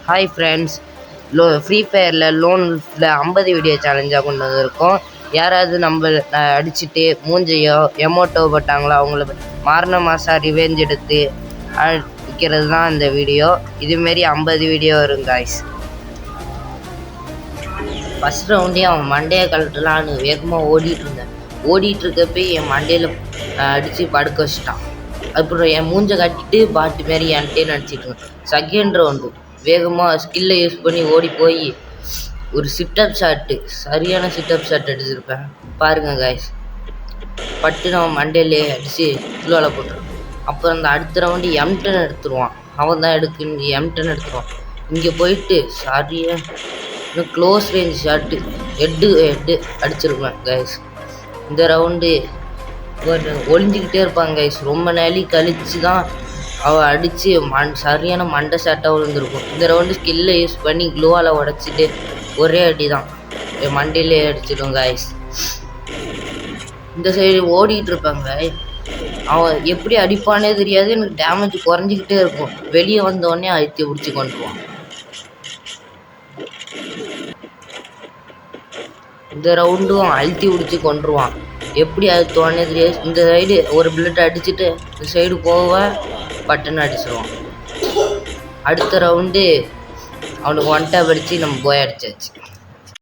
Hi friends, free ஃபயரில் லோனில் 50 video சேலஞ்சாக கொண்டு வந்திருக்கோம். யாராவது நம்ம அடிச்சுட்டு மூஞ்சையோ எமோட்டோ போட்டாங்களோ அவங்கள மாறின மாதம் ரிவெஞ்ச் எடுத்து அடிக்கிறது தான் இந்த வீடியோ. இதுமாரி 50 வீடியோ வரும் காய்ஸ். ஃபஸ்ட் ரவுண்டே அவன் மண்டையை கழட்டலான்னு வேகமாக ஓடிட்டுருக்கப்போ என் மண்டையில் அடித்து படுக்க வச்சிட்டான். அப்புறம் என் மூஞ்சை கட்டிட்டு பாட்டு மாரி என்கிட்டே நடிச்சிட்ருக்கேன். செகண்ட் ரவுண்டு வேகமாக ஸ்கில்லை யூஸ் பண்ணி ஓடி போய் ஒரு சிட்டப் ஷாட்டு, சரியான சிட்டப் ஷாட் அடிச்சிருப்பேன் பாருங்கள் காய்ஸ். பட்டு நம்ம மண்டையிலே அடித்து கிலோவில் போட்டுருவோம். அப்புறம் அந்த அடுத்த ரவுண்டு M10 எடுத்துருவான். அவன் தான் M10 எடுத்துருவான். இங்கே போயிட்டு சரியாக க்ளோஸ் ரேஞ்ச் ஷாட்டு ஹெட்டு அடிச்சிருப்பேன் கைஸ். இந்த ரவுண்டு ஒளிஞ்சிக்கிட்டே இருப்பாங்க கைஸ். ரொம்ப நாளி கழித்து தான் அவள் அடித்து சரியான மண்டை ஷாட்டாக விழுந்திருக்கும். இந்த ரவுண்டு ஸ்கில்லை யூஸ் பண்ணி க்ளோவால் உடச்சிட்டு ஒரே அடி தான் என் மண்டையிலே அடிச்சிடும் கைஸ். இந்த சைடு ஓடிட்டு இருப்பாங்க. அவன் எப்படி அடிப்பானே தெரியாது. எனக்கு டேமேஜ் குறைஞ்சிக்கிட்டே இருக்கும். வெளியே வந்தோடனே அழுத்தி பிடிச்சி கொண்டுருவான். இந்த ரவுண்டும் அழுத்தி பிடிச்சி கொண்டுருவான். எப்படி அழுத்துவானே தெரியாது. இந்த சைடு ஒரு பிளட் அடிச்சுட்டு இந்த சைடு போவேன், பட்டுன்னு அடிச்சிடுவான். அடுத்த ரவுண்டு அவனுக்கு ஒன் டேப் அடித்து நம்ம போய் அடிச்சாச்சு.